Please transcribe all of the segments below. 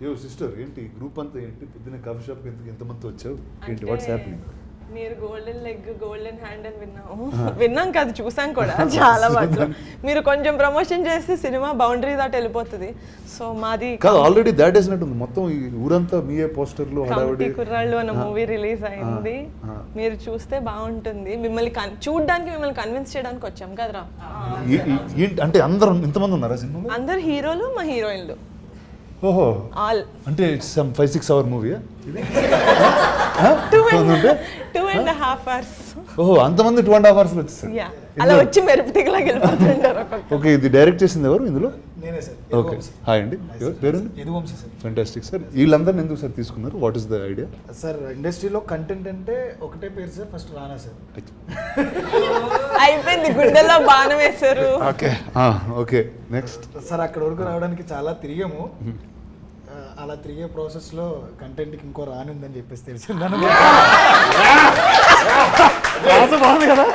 యో సిస్టర్ ఏంటి గ్రూప్ అంతా ఏంటి పొద్దున్న కాఫీ షాప్ ఎంతమంది వచ్చావు ఏంటి వాట్స్ హ్యాపెనింగ్? మీరు గోల్డెన్ లెగ్ గోల్డెన్ హ్యాండ్ అని విన్నాం కాదు, చూసాం కూడా చాలా వాటిలో. మీరు కొంచెం ప్రమోషన్ చేస్తే సినిమా బౌండరీ దాటి వెళ్ళిపోతుంది. సో మాది కాదు ఆల్రెడీ దాట్ వేసినట్టుంది మొత్తం ఈ ఊరంతా మీయే పోస్టర్లు హడావిడి. కుర్రాళ్ళు అన్న మూవీ రిలీజ్ అయింది, మీరు చూస్తే బాగుంటుంది. మిమ్మల్ని చూడడానికి మిమ్మల్ని కన్విన్స్ చేయడానికి వచ్చాం కదరా. అంటే అందరూ ఇంతమంది ఉన్నారా సినిమాలో? అందరు హీరోలు మా హీరోయిన్లు. ఓహో ఆల్ అంటే 5-6 అవర్ మూవీయా? 2.5 hours. ఓహో అంతమంది 2.5 hours వచ్చేసారు. అలా వచ్చి మెరుపు తీగలాగా వెళ్ళిపోతుంటారు. ఓకే ఇది డైరెక్ట్ చేసింది ఎవరు ఇందులో? నేనే సార్. ఓకే హాయ్ అండి, పేరండి? యదువంశీ సార్. Fantastic sir. వీళ్ళందరిని ఎందుకు సార్ తీసుకున్నారు? What is the idea? Sir ఇండస్ట్రీలో కంటెంట్ అంటే ఒకటే పేరు సార్, ఫస్ట్ రానా సార్. అయిపోయింది, గుండెల్లో బాణం వేశారు. ఓకే ఓకే నెక్స్ట్ సార్ అక్కడ వరకు రావడానికి చాలా తిరిగాము. అలా తిరిగే ప్రాసెస్లో కంటెంట్కి ఇంకో రానుందని చెప్పేసి తెలిసిందను. బాగుంది కదా,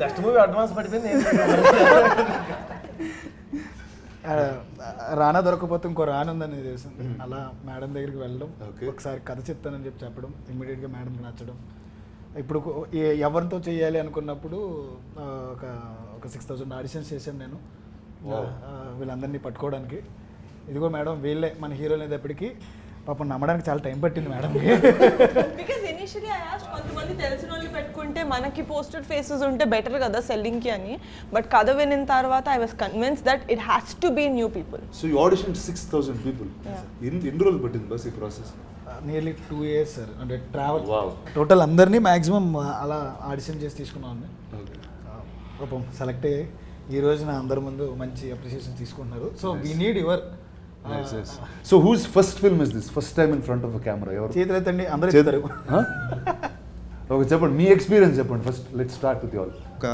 నెక్స్ట్ మూవీ అడ్వాన్స్ పడిపోయింది. రానా దొరకపోతే ఇంకో రానుందని తెలిసింది. అలా మేడం దగ్గరికి వెళ్ళడం, ఒకసారి కథ చెప్తానని చెప్పడం, ఇమ్మీడియట్గా మేడంకి నచ్చడం. ఇప్పుడు ఎవరితో చేయాలి అనుకున్నప్పుడు ఒక 6,000 ఆడిషన్స్ చేశాను నేను వీళ్ళందరినీ పట్టుకోవడానికి. ఇదిగో మేడం వీళ్ళే మన హీరోలు అనేటప్పటికీ పాపం నమ్మడానికి చాలా టైం పట్టింది మేడంకి. బికాజ్ ఇనిషియల్లీ ఐ ఆస్క్డ్ కొంతమంది తెలిసిన వాళ్ళు పెట్టుకుంటే మనకి పోస్టెడ్ ఫేసెస్ ఉంటే బెటర్ కదా సెల్లింగ్కి అని. బట్ కథ వినిన తర్వాత I was convince that it has to be new people. So you audition 6,000 people. ఎన్ని రోజులు పట్టింది బస్ ఈ ప్రాసెస్? Nearly 2 years sir. అంటే ట్రావెల్ టోటల్ అందరినీ మ్యాక్సిమం అలా ఆడిషన్ చేసి తీసుకున్నాను. పాపం సెలెక్ట్ అయ్యి ఈ రోజున అందరి ముందు మంచి అప్రిషియేషన్ తీసుకుంటున్నారు. So we need your. So who's first film is this? First time in front of camera ఎవరు? చేతులెత్తండి అందరూ చెప్తారు. ఓకే చెప్పండి మీ ఎక్స్పీరియన్స్ చెప్పండి first. Let's start with all. ఒక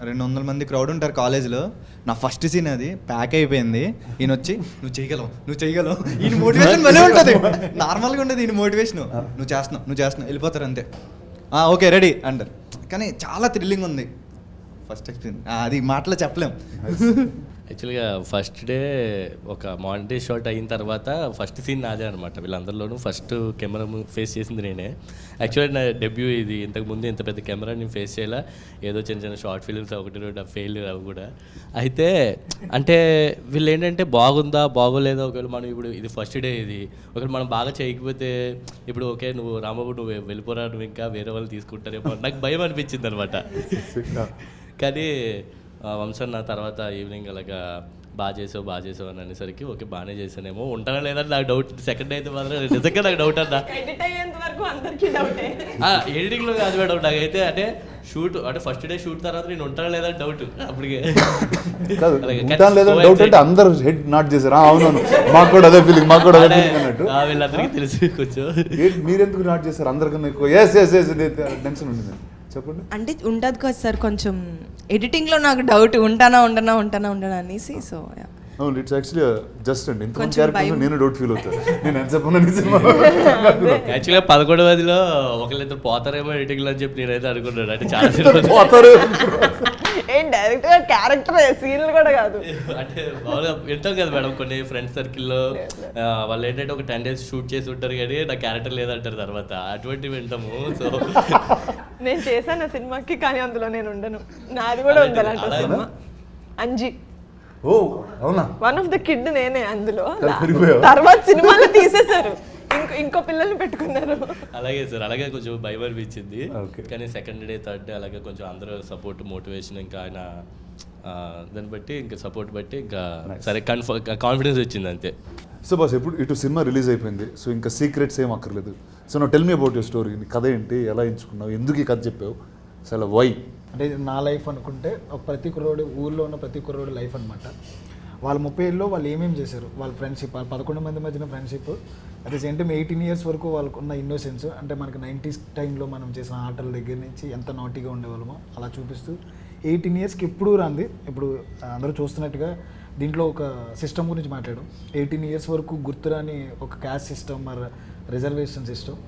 200 మంది క్రౌడ్ ఉంటారు కాలేజ్లో. నా ఫస్ట్ సీన్ అది ప్యాక్ అయిపోయింది. ఈయన వచ్చి నువ్వు చేయగలవు ఈయన మోటివేషన్ భలే ఉంటుంది. నార్మల్గా ఉండదు ఈయన మోటివేషన్. నువ్వు చేస్తున్నావు వెళ్ళిపోతారు అంతే. ఓకే రెడీ అంటారు. కానీ చాలా థ్రిల్లింగ్ ఉంది ఫస్ట్ ఎక్స్పీరియన్స్. అది మాటలో చెప్పలేం. యాక్చువల్గా ఫస్ట్ డే ఒక మానిటరీ షాట్ అయిన తర్వాత ఫస్ట్ సీన్ నాదే అనమాట. వీళ్ళందరిలోనూ ఫస్ట్ కెమెరా ఫేస్ చేసింది నేనే. యాక్చువల్లీ నా డెబ్యూ ఇది. ఇంతకుముందు ఇంత పెద్ద కెమెరా నేను ఫేస్ చేయాలా. ఏదో చిన్న షార్ట్ ఫిల్మ్స్ 1-2 ఫెయిల్ అవి కూడా. అయితే అంటే వీళ్ళు ఏంటంటే బాగుందా బాగోలేదా, ఒకవేళ మనం ఇప్పుడు ఇది ఫస్ట్ డే ఇది ఒకవేళ మనం బాగా చేయకపోతే ఇప్పుడు ఓకే నువ్వు రామబాబు నువ్వు వెళ్ళిపోరా, నువ్వు ఇంకా వేరే వాళ్ళు తీసుకుంటారేమో నాకు భయం అనిపించింది అనమాట. కానీ వంశన్ నా తర్వాత ఈవినింగ్ అలాగా బాగా చేసావు అని అనేసరికి ఓకే బాగానే చేశానేమో ఉంటానా లేదని నాకు డౌట్. సెకండ్ అయితే మాత్రం నిజంగా నాకు డౌట్ అన్నా. ఎడిటింగ్లో కాదు మేడం నాకైతే. అంటే షూట్ అంటే ఫస్ట్ డే షూట్ తర్వాత నేను ఉంటానా లేదని డౌట్ అప్పటికే. డౌట్ అంటే అందరూ హెడ్ నాట్ చేశారు. అవునవును మాకు కూడా అదే ఫీలింగ్ అన్నట్టు. వీళ్ళందరికీ తెలిసి కొంచెం మీరెందుకు నాట్ చేశారు అందరికన్నా ఎక్కువ? టెన్షన్ ఉండింది చెప్పండి. అంటే ఉంటుంది కదా సార్ కొంచెం ఎడిటింగ్లో నాకు డౌట్ ఉంటానా అనేసి. సో ఇట్స్ యాక్చువల్లీ జస్ట్ అండి ఇంతమంది క్యారెక్టర్స్ నేను డౌట్ ఫీల్ అవుతాను. నేను ఎంత చెప్పను యాక్చువల్గా 11వ ఒకళ్ళిద్దరు పోతారేమో ఎడిటింగ్లో అని చెప్పి నేనైతే అనుకున్నాను. అంటే చాలా పోతారు ఏం డైరెక్ట్గా క్యారెక్టర్ సీన్లు కూడా కాదు. అంటే మామూలుగా వింటాం కదా మేడం కొన్ని ఫ్రెండ్స్ సర్కిల్లో వాళ్ళు ఏంటంటే ఒక 10 days షూట్ చేసి ఉంటారు కానీ నా క్యారెక్టర్ లేదంటారు తర్వాత. అటువంటివి వింటాము. సో నేను చేశాను ఆ సినిమాకి, కానీ అందులో నేను ఉండను. నాది కూడా ఉండాలంట సినిమా అంజీ. ఓ అవునా? వన్ ఆఫ్ ద కిడ్ నేనే అందులో. తర్వాత సినిమాలో తీసేశారు, ఇంకో పిల్లల్ని పెట్టుకున్నారు. అలాగే సార్ అలాగే కొంచెం భయం అనిపించింది. కానీ సెకండ్ డే థర్డ్ డే అలాగే కొంచెం అందరూ సపోర్ట్ మోటివేషన్ ఇంకా ఆయన దాన్ని బట్టి ఇంకా సపోర్ట్ బట్టి ఇంకా సరే కాన్ఫిడెన్స్ వచ్చింది అంతే. సో బాస్ ఇప్పుడు ఇటు సినిమా రిలీజ్ అయిపోయింది. సో ఇంకా సీక్రెట్స్ ఏం అక్కర్లేదు. సో నా tell me about your story. నీ కథ ఏంటి, ఎలా ఎంచుకున్నావు, ఎందుకు ఈ కథ చెప్పావు, అసలు వై? అంటే నా లైఫ్ అనుకుంటే ఒక ప్రతి కుర్రోడు ఊళ్ళో ఉన్న ప్రతి కుర్రోడు లైఫ్ అనమాట. వాళ్ళ 30 ఏళ్ళలో వాళ్ళు ఏమేమి చేశారు, వాళ్ళ ఫ్రెండ్షిప్, 11 మంది మధ్యన friendship, at the same time 18 years వరకు వాళ్ళకున్న ఇన్నోసెన్స్. అంటే మనకి 90s టైంలో మనం చేసిన ఆటల దగ్గర నుంచి ఎంత నాటీగా ఉండేవాళ్ళమో అలా చూపిస్తూ 18 yearsకి ఎప్పుడూ రాంది. ఇప్పుడు అందరూ చూస్తున్నట్టుగా దీంట్లో ఒక సిస్టమ్ గురించి మాట్లాడడం. 18 years వరకు గుర్తురాని ఒక క్యాస్ట్ సిస్టమ్ మరి రిజర్వేషన్ సిస్టమ్,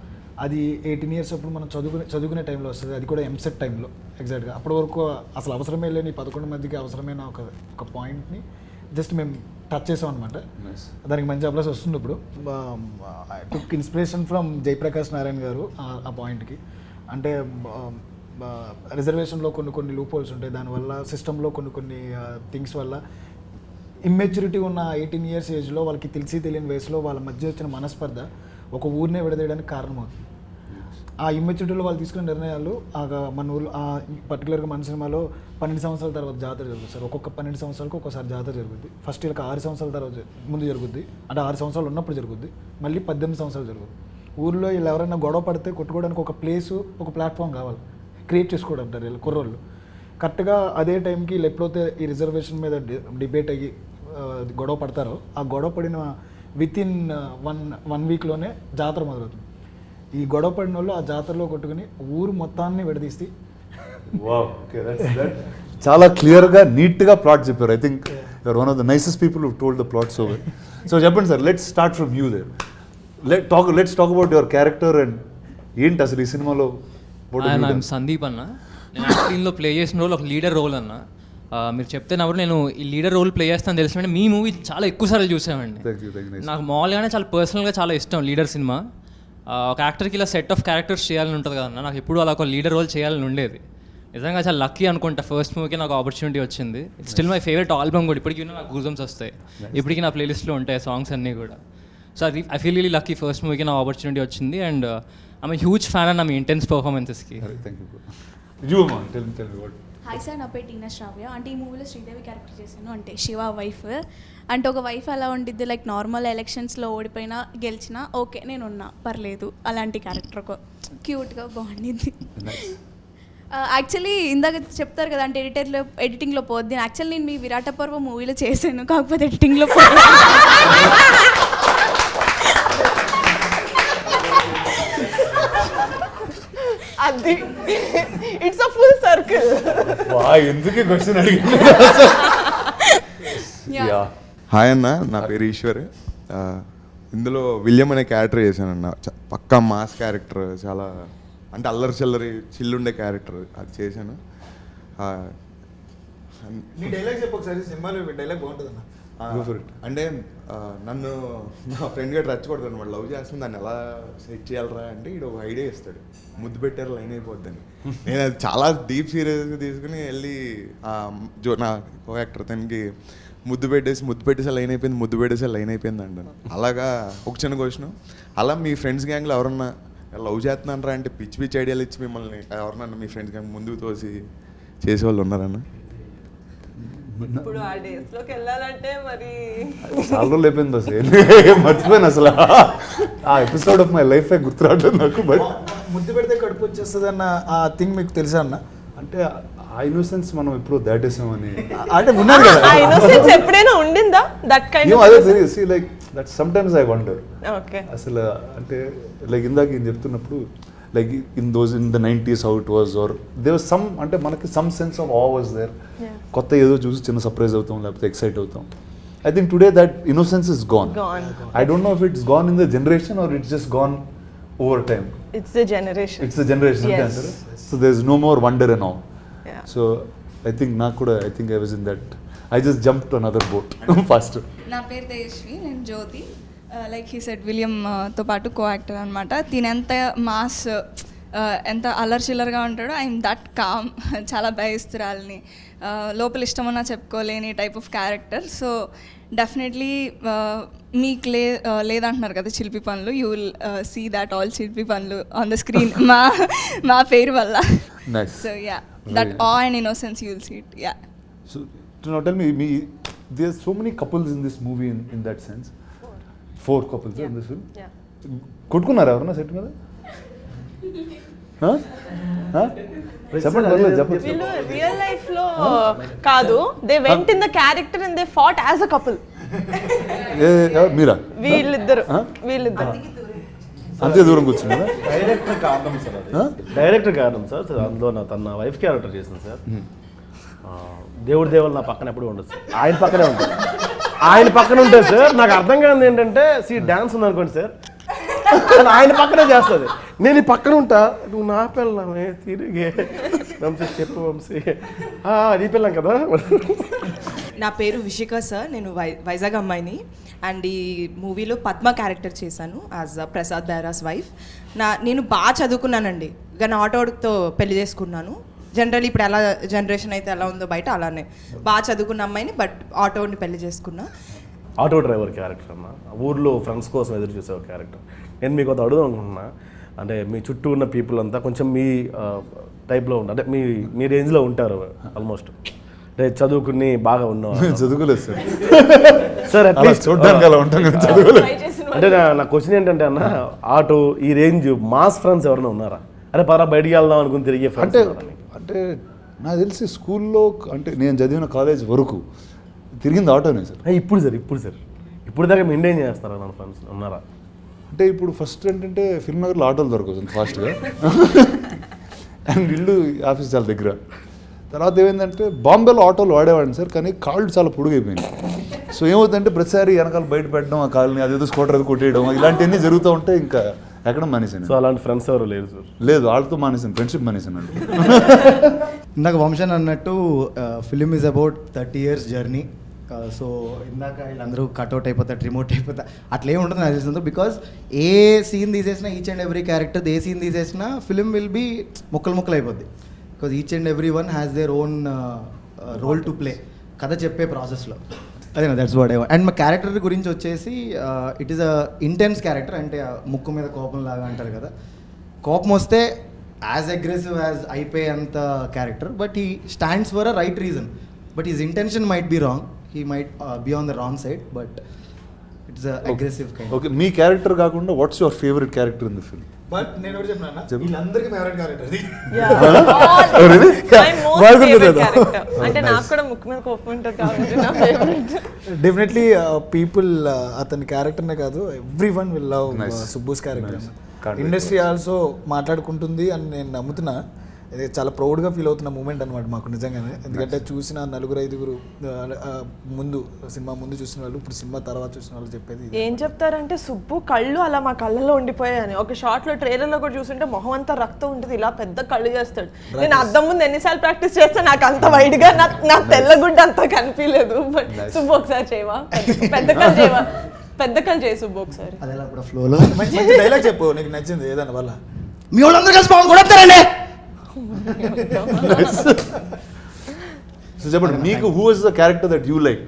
అది 18 ఇయర్స్ అప్పుడు మనం చదువుకునే టైంలో వస్తుంది, అది కూడా ఎంసెట్ టైంలో ఎగ్జాక్ట్గా. అప్పటి వరకు అసలు అవసరమే లేని 11 మందికి అవసరమైన ఒక పాయింట్ని జస్ట్ మేము టచ్ చేసాం అనమాట. దానికి మంచి అప్లాస్ వస్తుంది ఇప్పుడు. టుక్ ఇన్స్పిరేషన్ ఫ్రమ్ జయప్రకాష్ నారాయణ గారు ఆ పాయింట్కి. అంటే రిజర్వేషన్లో కొన్ని లూప్ హోల్స్ ఉంటాయి, దానివల్ల సిస్టంలో కొన్ని థింగ్స్ వల్ల ఇమ్మెచ్యూరిటీ ఉన్న 18 ఇయర్స్ ఏజ్లో వాళ్ళకి తెలియని వయసులో వాళ్ళ మధ్య వచ్చిన మనస్పర్ధ ఒక ఊరినే విడదీయడానికి కారణమవుతుంది. ఆ ఇమ్మెచ్యూరిటీలో వాళ్ళు తీసుకునే నిర్ణయాలు మన ఊళ్ళో పర్టికులర్గా మన సినిమాలో 12 సంవత్సరాల తర్వాత జాతర జరుగుతుంది సార్. ఒక్కొక్క 12 సంవత్సరాలకు ఒక్కోసారి జాతర జరుగుద్ది. ఫస్ట్ వీళ్ళకి 6 సంవత్సరాల తర్వాత ముందు జరుగుద్ది, అంటే 6 సంవత్సరాలు ఉన్నప్పుడు జరుగుద్ది, మళ్ళీ 18 సంవత్సరాలు జరుగుద్ది. ఊళ్ళో వీళ్ళు ఎవరైనా గొడవ పడితే కొట్టుకోవడానికి ఒక ప్లేసు, ఒక ప్లాట్ఫామ్ కావాలి, క్రియేట్ చేసుకోవడం అంటారు వీళ్ళు కుర్రోళ్ళు. కరెక్ట్గా అదే టైంకి వీళ్ళు ఎప్పుడైతే ఈ రిజర్వేషన్ మీద డిబేట్ అయ్యి గొడవ పడతారో, ఆ గొడవ పడిన వితిన్ వన్ వీక్లోనే జాతర మొదలవుతుంది. ఈ గొడవ పడిన వాళ్ళు ఆ జాతరలో కొట్టుకుని ఊరు మొత్తాన్ని విడదీసి చాలా క్లియర్గా నీట్గా ప్లాట్ చెప్పారు. I think you're one of the nicest people who told the plot so well. So చెప్పండి sir, let's start from you there. Let's talk about your character and ఏంటి అసలు ఈ సినిమాలో. సందీప్ అన్న, నేను యాక్టింగ్లో ప్లే చేసిన రోల్ ఒక లీడర్ రోల్ అన్న. మీరు చెప్తే నవ్వు నేను ఈ లీడర్ రోల్ ప్లే చేస్తాను తెలిసినట్టు మీ మూవీ చాలా ఎక్కువ సార్లు చూసామండి. నాకు మామూలుగానే చాలా పర్సనల్గా చాలా ఇష్టం లీడర్ సినిమా. ఒక యాక్టర్కి ఇలా సెట్ ఆఫ్ క్యారెక్టర్స్ చేయాలని ఉంటుంది కదన్న, నాకు ఎప్పుడు అలా ఒక లీడర్ రోల్ చేయాలని ఉండేది. నిజంగా చాలా లక్కీ అనుకుంటా, ఫస్ట్ మూవీకి నాకు ఆపర్చునిటీ వచ్చింది. It's still my favourite album కూడా, ఇప్పటికీ నాకు గూజమ్స్ వస్తాయి, ఇప్పటికీ నా ప్లేలిస్ట్లో ఉంటాయి సాంగ్స్ అన్నీ కూడా. సో అది I feel really lucky, first మూవీకి నాకు ఆపర్చునిటీ వచ్చింది. అండ్ ఐఎమ్ హ్యూజ్ ఫ్యాన్ అన్న మీ ఇంటెన్స్ పర్ఫార్మెన్సెస్కి. హాయ్ సార్, నా పేరు టీనా శ్రావ్య. అంటే ఈ మూవీలో శ్రీదేవి క్యారెక్టర్ చేశాను, అంటే శివ వైఫ్. అంటే ఒక వైఫ్ అలా ఉండిద్ది, లైక్ నార్మల్ ఎలక్షన్స్లో ఓడిపోయినా గెలిచినా ఓకే నేను ఉన్నా పర్లేదు, అలాంటి క్యారెక్టర్ ఒక క్యూట్గా బాగుండిద్ది. యాక్చువల్లీ ఇందాక చెప్తారు కదా అంటే ఎడిటింగ్లో పోద్ది. యాక్చువల్లీ నేను మీ విరాట పర్వ మూవీలో చేశాను, కాకపోతే ఎడిటింగ్లో పోద్ది. అది ఇట్స్ అ ఫుల్ సర్కిల్. ఎందుకు క్వశ్చన్ అడిగింది. హాయ్ అన్న, నా పేరు ఈశ్వర్. ఇందులో విలియం అనే క్యారెక్టర్ చేశానన్న. పక్కా మాస్ క్యారెక్టర్, చాలా అంటే అల్లరి చిల్లరి చిల్లుండే క్యారెక్టర్ అది చేశాను. నీ డైలాగ్ చెప్పు ఒకసారి, సినిమాలో డైలాగ్ బాగుంటుంది అన్న. అంటే నన్ను నా ఫ్రెండ్ గట్టి రచ్చకూడదు అనమాట, లవ్ చేస్తుంది, దాన్ని ఎలా సెట్ చేయాలరా అంటే ఇడు ఒక ఐడియా ఇస్తాడు, ముద్దు పెట్టారు లైన్ అయిపోద్దని. నేను అది చాలా డీప్ సీరియస్గా తీసుకుని వెళ్ళి నా కో యాక్టర్ తనకి ముద్దు పెట్టేసి లైన్ అయిపోయింది, ముద్దు పెట్టేసి లైన్ అయిపోయింది అంటాను. అలాగా ఒక చిన్న క్వశ్చన్, అలా మీ ఫ్రెండ్స్ గ్యాంగ్లో ఎవరన్నా లవ్ చేస్తున్నారా అంటే పిచ్చి ఐడియాలు ఇచ్చి మిమ్మల్ని ఎవరన్నా మీ ఫ్రెండ్స్ గ్యాంగ్ ముందుకు తోసి చేసేవాళ్ళు ఉన్నారన్న? ఇప్పుడు ఆ డేస్ లోకి వెళ్ళాలంటే మరి చాలా రోజులు అయిపోయింది అసలు, మర్చిపోయాను అసలు. ఆ ఎపిసోడ్ ఆఫ్ మై లైఫ్ గుర్తు రావట్లేదు నాకు. బట్ ముద్దు పెడితే కడుపు వచ్చేస్తుంది అన్న ఆ థింగ్ మీకు తెలుసా అన్న? అంటే ఆ ఇన్నోసెన్స్ మనం ఎప్పుడో దాటేసామని అంటే ఉన్నారు కదా, ఆ ఇన్నోసెన్స్ ఎప్పుడైనా ఉండిందా దట్ కైండ్ ఆఫ్? అదే see like that sometimes I wonder. Okay, అసలు అంటే లైక్ ఇందాక నేను చెప్తున్నప్పుడు like in the 90s how it was, or there was some అంటే మనకి some sense of awe was there. కొత్త ఏదో చూసి చిన్న సర్ప్రైజ్ అవుతాం, లేకపోతే ఎక్సైట్ అవుతాం. I think today that innocence is gone. I don't know if it's gone in the generation or it's just gone over time. It's the generation. It's the generation. Yes. So there's no more wonder and awe. Yeah. So I think I think I was in that. I just jumped to another boat faster. నా పేరు తేజస్వి, నేను జ్యోతి. Like he said విలియంతో పాటు co actor అనమాట. దీని ఎంత mass ఎంత అల్లరి చిల్లరగా ఉంటాడో ఐఎమ్ దట్ కామ్, చాలా భయస్తురాలని, లోపల ఇష్టమన్నా చెప్పుకోలేని type of character. So definitely మీకు లేదంటున్నారు కదా చిలిపి పనులు, you will see that all చిలిపి పనులు ఆన్ ద స్క్రీన్ మా పేరు వల్ల. So yeah, that uh and innocence you will see it. Yeah. So now tell me there's so many couples in this movie in that sense. 4 couples in this film. Yeah. కొట్టుకున్నారా ఎవరన్నా set మీద? చెప్పండి. వీళ్ళు real life లో కాదు, they went in the character and they fought as a couple. మీరా? వీళ్ళిద్దరు అంతే దూరం కూర్చున్నారా? డైరెక్టర్ కారణం సార్, అది డైరెక్టర్ కారణం సార్. అందులో తన వైఫ్ క్యారెక్టర్ చేసింది సార్. దేవుడి దేవుళ్ళు నా పక్కన ఎప్పుడు ఉండదు సార్, ఆయన పక్కనే ఉంటుంది. ఆయన పక్కన ఉంటుంది సార్. నాకు అర్థం కాదు ఏంటంటే డాన్స్ ఉంది అనుకోండి సార్, అని ఆయన పక్కనే చేస్తుంది. నేను ఈ పక్కన ఉంటా, నువ్వు నా పిల్లమే తిరిగే వంశీ చెప్పు వంశీ, నీ పిల్లం కదా. నా పేరు విషిక సార్, నేను వైజాగ్ అమ్మాయిని. అండ్ ఈ మూవీలో పద్మ క్యారెక్టర్ చేశాను యాజ్ ప్రసాద్ బైరాస్ వైఫ్. నేను బాగా చదువుకున్నానండి, కానీ ఆటోతో పెళ్లి చేసుకున్నాను. జనరల్ ఇప్పుడు ఎలా జనరేషన్ అయితే ఎలా ఉందో బయట అలానే బాగా చదువుకున్న అమ్మాయిని, బట్ ఆటోని పెళ్లి చేసుకున్నా. ఆటో డ్రైవర్ క్యారెక్టర్ అన్న, ఊర్లో ఫ్రెండ్స్ కోసం ఎదురు చూసే ఒక క్యారెక్టర్. నేను మీకు అది అడుగుదాం అనుకుంటున్నా, అంటే మీ చుట్టూ ఉన్న పీపుల్ అంతా కొంచెం మీ టైప్లో ఉంటారు, అంటే మీ రేంజ్లో ఉంటారు ఆల్మోస్ట్, అంటే చదువుకుని బాగా ఉన్నావు. చదువుకోలేదు సార్, సార్ అట్లీస్ట్ చూడడానికి అలా ఉంటాం కదా, చదువుకోలేదు. అంటే నా క్వశ్చన్ ఏంటంటే అన్న, ఆటో ఈ రేంజ్ మాస్ ఫ్రెండ్స్ ఎవరైనా ఉన్నారా? అరే పరా బయటికి వెళ్దాం అనుకుని తిరిగే ఫ్రెండ్స్ అంటే నాకు తెలిసి స్కూల్లో, అంటే నేను చదివిన కాలేజ్ వరకు తిరిగింది ఆటోనే సార్. ఇప్పుడు దాకా మెయింటైన్ చేస్తారా నా ఫ్రెండ్స్ ఉన్నారా? అంటే ఇప్పుడు ఫస్ట్ ఏంటంటే ఫిల్మ్ నగర్లో ఆటోలు దొరకదు ఫాస్ట్గా, అండ్ ఇల్లు ఆఫీస్ చాలా దగ్గర. తర్వాత ఏమైందంటే బాంబేలో ఆటోలు వాడేవాడిని సార్, కానీ కాళ్ళు చాలా పొడుగైపోయింది. సో ఏమవుతుందంటే ప్రతిసారి వెనకాల బయట పెట్టడం, ఆ కాళ్ళని అదేదో స్కూటర్ అది కొట్టేయడం, ఇలాంటివన్నీ జరుగుతూ ఉంటే ఇంకా ఎక్కడ మానేసాను. సో అలాంటి ఫ్రెండ్స్ ఎవరు లేరు సార్? లేదు, వాళ్ళతో మానేసాను, ఫ్రెండ్షిప్ మానేసాను అండి. ఇందాక వంశన్ అన్నట్టు film is about 30 years journey. So ఇందాక వీళ్ళందరూ కట్అవుట్ అయిపోతారు, రిమోట్ అయిపోతారు, అట్లా ఏమి ఉంటుంది నాకు తెలిసిందో. బికాజ్ ఏ సీన్ తీసేసినా, ఈచ్ అండ్ ఎవ్రీ క్యారెక్టర్ ఏ సీన్ తీసేసినా ఫిలిం విల్ బీ ముక్కలు అయిపోద్ది. Because each and every one has their own role to play కథ చెప్పే ప్రాసెస్లో. అదేనా, that's what I want. And మా క్యారెక్టర్ గురించి వచ్చేసి it is a intense character. అంటే ముక్కు మీద కోపం లాగా అంటారు కదా, కోపం వస్తే యాజ్ అగ్రెసివ్ యాజ్ అయిపోయే అంత క్యారెక్టర్. But he stands for a right reason, but his intention might be wrong, he might be on the wrong side, but it's aggressive kind. Okay, మీ క్యారెక్టర్ కాకుండా what's your favourite character in the film? But నేను ఒకటి చెప్పినా, వీళ్ళందరికీ favourite character అంటే నాకు కూడా ముక్కు మీద కోపం ఉంటుంది కాబట్టి నా ఫేవరెట్. డెఫినెట్లీ పీపుల్ అతని క్యారెక్టర్నే కాదు, every one will love Subbu's character. Industry also మాట్లాడుకుంటుంది అని నేను నమ్ముతున్నా. ఇది చాలా ప్రౌడ్గా ఫీల్ అవుతున్న మూమెంట్ అనమాట మాకు నిజంగానే. ఎందుకంటే చూసిన 4-5 సినిమా ముందు చూసిన వాళ్ళు, ఇప్పుడు సినిమా తర్వాత చూసిన వాళ్ళు చెప్పేది ఏం చెప్తారంటే, సుబ్బు కళ్ళు అలా మా కళ్ళలో ఉండిపోయాయని. ఒక షార్ట్లో ట్రైలర్లో కూడా చూస్తుంటే మొహం అంతా రక్తం ఉంటుంది, ఇలా పెద్ద కళ్ళు చేస్తాడు. నేను అద్దం ముందు ఎన్నిసార్లు ప్రాక్టీస్ చేస్తే నాకు అంత వైడ్గా నా తెల్లగుడ్డ అంతా కనిపించలేదు. బట్ సుబ్బు ఒకసారి చేయవా, పెద్ద కళ్ళు చేయి సుబ్బు ఒకసారి. అదే కూడా ఫ్లోలో మంచి డైలాగ్ చెప్పు, నీకు నచ్చింది ఏదన్నా వల్ల. మీ వాళ్ళందరూ కలిసి బాగుంది కొడతారండి. సో చెప్పండి, మీకు who was the character that you like?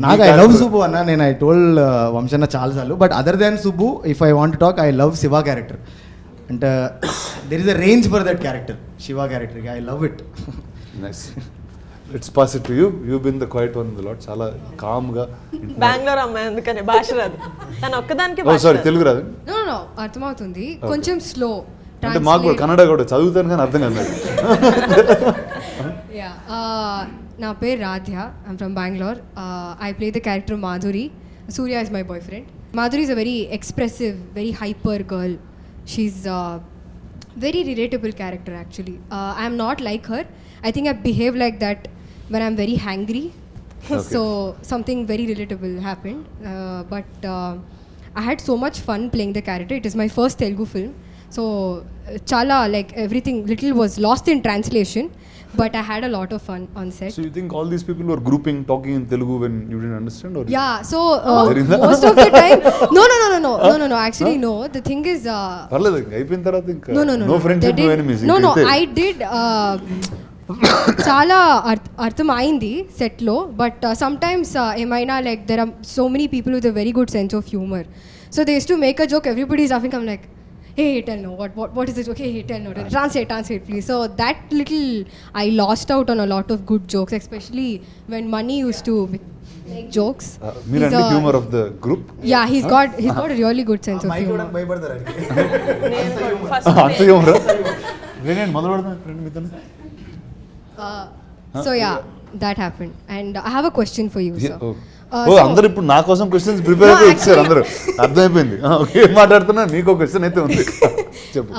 నాకు ఐ లవ్ సుబ్బు అన్న. నేను ఐ టోల్డ్ వంశన్న చాలాసార్లు, but other than Subbu if I want talk, I love Shiva character. అంటే there is a range for that character, Shiva character. I love it. Nice, let's pass it to you. You been the quiet one lot, చాలా కామ్గా. బెంగళూరు అమ్మాయి అందుకనే భాష రాదు, తను ఒక్కదానికి. Sorry, Telugu రాదు? నో అర్థమవుతుంది, కొంచెం స్లో. అంటే మాకు కూడా కన్నడ కూడా చదువుతాను కానీ అర్థం కాదు. యా, నా పేరు Radhya, I'm from Bengaluru. I play the character Madhuri. Surya is my boy friend. Madhuri is a very expressive, very hyper girl. She's a very relatable character actually. I am not like her. I think I behave like that when I'm very hangry. Okay. So something very relatable happened. But I had so much fun playing the character. It is my first Telugu film. So chala, like everything little was lost in translation, but I had a lot of fun on set. So you think all these people were grouping, talking in Telugu when you didn't understand? Or yeah, so most of the time no actually no. The thing is parladu ayipin tarvata inka no friendship, no enemies. No I did చాలా అర్థం అయింది సెట్లో. But sometimes ఏమైనా like there are so many people with a very good sense of humour. So they use to make a joke, everybody is laughing. I'm like, hey tell no, what is this? Okay, hey tell no, translate please. So that little I lost out on a lot of good jokes, especially when Mani used to make jokes. Meera and humor of the group. Yeah, he's got a really good sense of humor. Mike భయపడతారు first అంత humor నేను మొదలు పెడతాను friend మీతోనే. So yeah, that happened. And I have a question for you, sir. అందరు ఇప్పుడు నా కోసం క్వశ్చన్స్ ప్రిపేర్ అయితే ఇచ్చారు అందరూ, అర్థమైపోయింది. ఓకే, మాట్లాడుతున్నా, మీకు క్వశ్చన్ అయితే ఉంది, చెప్పు.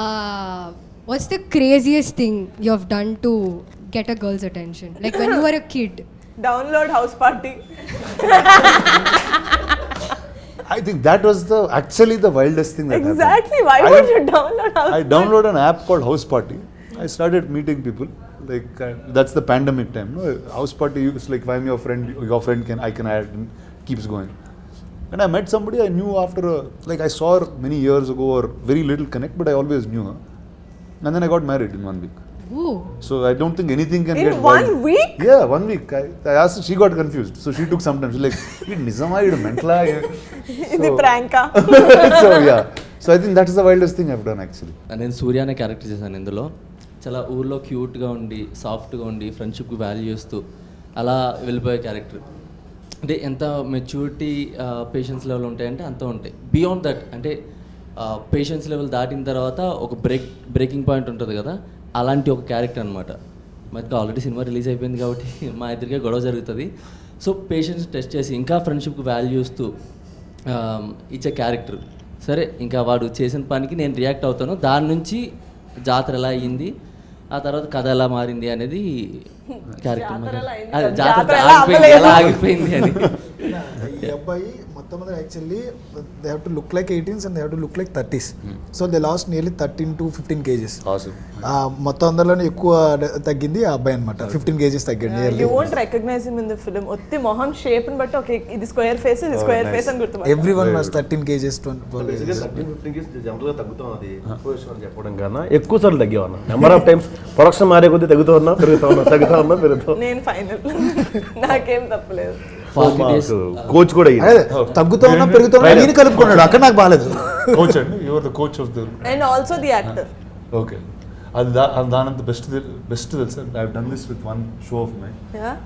What's the craziest thing you have done to get a girl's attention? Like when you were a kid. Download house party. I think that was actually the wildest thing that Exactly. happened. Why would you download House I downloaded an app called House Party. I started meeting people. Like that's the pandemic time. No? House Party, it's like if I'm your friend I can add, and keeps going. And I met somebody I knew after like I saw her many years ago or very little connect, but I always knew her. And then I got married in 1 week. Ooh. So I don't think anything can In get 1 week? Yeah, 1 week. I asked her, she got confused. So she took some time. She's like, Nizama, you mentala. ఇది ప్రాంకా. So yeah. So I think that is the wildest thing I've done actually. నేను సూర్య అనే character చేశాను ఇందులో. చాలా ఊర్లో క్యూట్గా ఉండి సాఫ్ట్గా ఉండి ఫ్రెండ్షిప్కి వాల్యూ ఇస్తూ అలా వెళ్ళిపోయే క్యారెక్టర్. అంటే ఎంత మెచ్యూరిటీ పేషెన్స్ లెవెల్ ఉంటాయంటే అంత ఉంటాయి. బియాండ్ దట్ అంటే పేషెన్స్ లెవెల్ దాటిన తర్వాత ఒక బ్రేకింగ్ పాయింట్ ఉంటుంది కదా, అలాంటి ఒక క్యారెక్టర్ అనమాట. మనకి ఆల్రెడీ సినిమా రిలీజ్ అయిపోయింది కాబట్టి మా ఇద్దరికే గొడవ జరుగుతుంది. సో పేషెన్స్ టెస్ట్ చేసి ఇంకా ఫ్రెండ్షిప్కి వాల్యూ ఇస్తూ ఇచ్చే క్యారెక్టర్. సరే ఇంకా వాడు చేసిన పనికి నేను రియాక్ట్ అవుతాను, దాని నుంచి జాతర ఎలా అయ్యింది, ఆ తర్వాత కథ ఎలా మారింది అనేది క్యారెక్టర్. జాతర ఎలా ఆగిపోయింది అని. ఈ అబ్బాయి మొత్తం actually they have to look like 18s and they have to look like 30s. So they last nearly 13 to 15 kgs. మొత్తం అందరిలోనే ఎక్కువ తగ్గింది ఆ అబ్బాయి అనమాట. 15 kgs తగ్గింది. You won't recognize him in the film. ఒత్తి మొహం షేప్ ని బట్టి ఓకే ఇది స్క్వేర్ ఫేస్ ఇది స్క్వేర్ ఫేస్ అని గుర్తుపడతారు. Everyone was 13 kgs 12 kgs. 15 kgs జనరల్గా తగ్గుతాం. అది చెప్పడం కన్నా ఎక్కువ సార్లు తగ్గేవన్నా. నెంబర్ ఆఫ్ టైమ్స్ ప్రొడక్షన్ మారే కొద్దీ తగ్గుతూ ఉన్నా పెరుగుతా. నేను ఫైనల్ నాకేం తప్పలేదు. కోచ్ కూడా తగ్గుతూ ఉన్నా పెరుగుతూ ఉన్నా నేను కలుపుకున్నాడు అక్కడ నాకు బాగాలేదు. కోచ్ అండి, you are the coach of the and also the actor. Okay, అది దానంత బెస్ట్ తెలుసా. I have done this with one show of my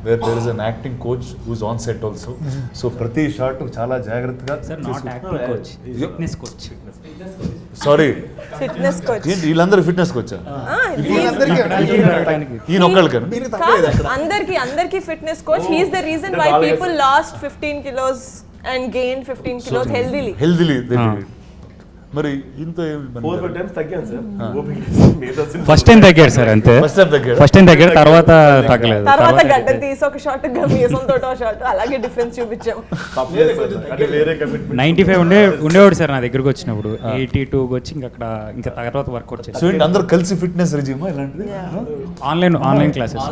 where there is an acting coach who is on set also. So ప్రతి shot చాలా జాగ్రత్తగా. Sorry, fitness coach. వీళ్ళందరూ fitness coach. ఈయన ఒక్కళ్ళకి అందరికి fitness coach. He is the reason why people lost 15 kilos and gained 15 kilos healthily. మరి ఇంత first time తగ్గారు sir, అంతే. ఫస్ట్ టైం తగ్గారు, తర్వాత తగ్గలేదు. తర్వాత గడ్డ తీసి ఒక షాట్ మీసం తోట షాట్ అలాగే డిఫరెన్స్ చూపించాం. 95 ఉండేవాడు సార్ నా దగ్గరకు వచ్చినప్పుడు. 82 వచ్చి అక్కడ ఇంకా తర్వాత వర్కౌట్ చేసి అందరూ కలిసి ఫిట్నెస్ రెజ్యూమ్ ఇలాంటిది. Online classes.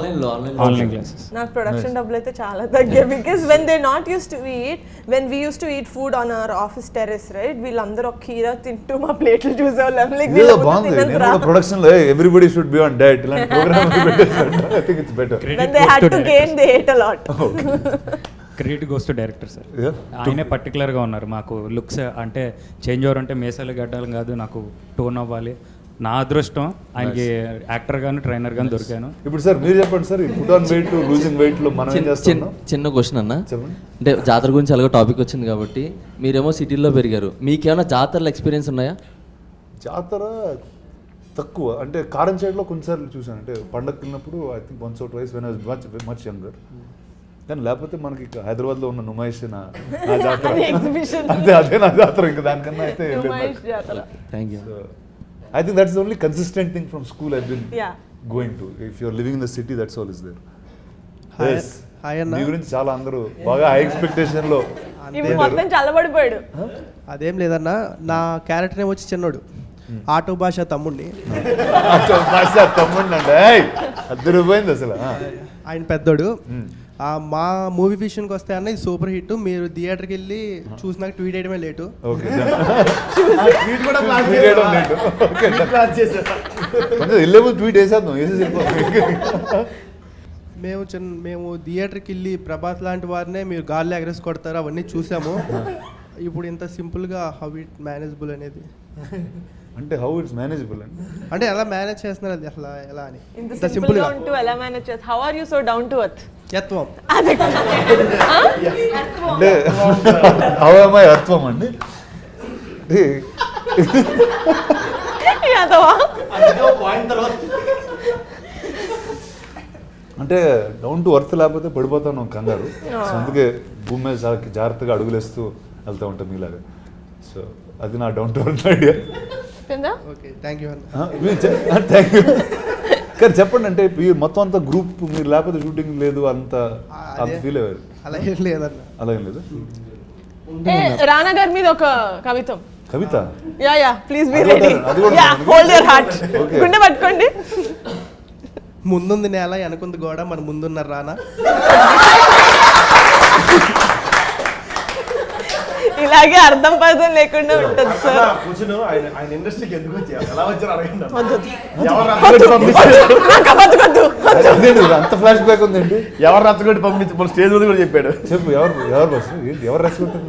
నాకు ప్రొడక్షన్ డబ్బులు అయితే చాలా తగ్గాయి. Because when they not use to eat, when we use to eat food on our office terrace right, వీళ్ళందరూ ఒక కీరా తింటూ మా ప్లేట్లు చూసేవాళ్ళం. ప్రొడక్షన్ లో everybody should be on diet. ఇలాంటి programme I think it's better. When they had to gain, they ate a lot. Credit goes to director sir. ఆయనే పర్టికులర్గా ఉన్నారు. మాకు లుక్స్ అంటే చేంజ్ ఓవర్ అంటే మేసాలు గడ్డాలు కాదు, నాకు టోన్ అవ్వాలి. నా అదృష్టం ఆయనకి యాక్టర్ గాను ట్రైనర్ గాను దొరికాను. ఇప్పుడు సార్ మీరు చెప్పండి sir, put on weight losing weight లో మనం ఏం చేస్తున్నాం? చిన్న క్వశ్చన్ అన్న, అంటే జాతర గురించి అలాగే టాపిక్ వచ్చింది కాబట్టి మీరేమో సిటీలో పెరిగారు, మీకేమైనా జాతరలో ఎక్స్పీరియన్స్ ఉన్నాయా? జాతర తక్కువ, అంటే కారం సైడ్లో కొన్నిసార్లు చూసాను. అంటే పండగకి వెళ్ళినప్పుడు I think once or twice when I was much younger. కానీ లేకపోతే మనకి హైదరైబాద్లో ఉన్న నుమాయిష్ నా జాతర అంతే, అదే నా జాతర. ఇంకా దానికన్నా అయితే thank you. I think that's the only consistent thing from school I've been going to. If you're living in the city, that's all is there. Yes. Hi Anna. మీ గురించి చాలా అందరూ బాగా హై ఎక్స్పెక్టేషన్ లో మొత్తం చల్లబడిపోయాడు. అదేం లేదన్నా, నా క్యారెక్టర్ ఏమో వచ్చి చిన్నోడు, ఆటో భాష తమ్ముడిని. ఆటో భాష తమ్ముడిని అంటే అద్దరిపోయింది అసలు. ఆయన పెద్దోడు. మా మూవీ విషయానికి వస్తే అన్న ఇది సూపర్ హిట్. మీరు థియేటర్కి వెళ్ళి చూసినాక ట్వీట్ చేయడమే లేటు. ట్వీట్ వేసేద్దాం. మేము థియేటర్కి వెళ్ళి ప్రభాస్ లాంటి వారినే మీరు గాల్లో ఎగరేసి కొడతారు అవన్నీ చూసాము. ఇప్పుడు ఇంత సింపుల్గా హౌ ఇట్ మేనేజబుల్ అనేది, అంటే హౌ ఇట్స్ మేనేజబుల్ అంటే ఎలా మేనేజ్ చేస్తున్నారు అది అసలు ఎలా అని. ఇంత సింపుల్గా ఉంటూ ఎలా మేనేజ్ చేస్తారు? How are you so down to earth? యత్వం. అంటే హౌ am I అత్వం అండి? అంటే డౌన్ టు ఎర్త్ లేకపోతే పడిపోతాను కంగారు. సో అందుకే భూమి మీద జాగ్రత్తగా అడుగులేస్తూ వెళ్తూ ఉంటాం మీలాగా. సో అది నా down to earth idea. Thank you. కానీ చెప్పండి, అంటే మొత్తం అంతా గ్రూప్ మీరు లేకపోతే షూటింగ్ లేదు అంత ఫీల్ అయ్యారు? అలా ఏం లేదన్న. అలా ఏం లేదు. రానా గారి మీద ఒక కవితం. కవిత యా ప్లీజ్ బి అది రెడీ. కూడా యా హోల్డ్ యువర్ హార్ట్. గుండె పట్టుకోండి. ముందుంది నేల వెనకుంది గోడ మన ముందున్న రానా. ఇలాగే అర్థం పర్థం లేకుండా ఉంటుంది సార్. ఆయన ఇండస్ట్రీకి ఎందుకు వచ్చారు, ఎలా వచ్చారు అడగండి. అంత ఫ్లాష్ బ్యాక్ ఉందండి. ఎవరు రచ్చగొట్టి పంపించి స్టేజ్ మీద కూడా చెప్పాడు. చెప్పు ఎవరు రచ్చగొట్టారు?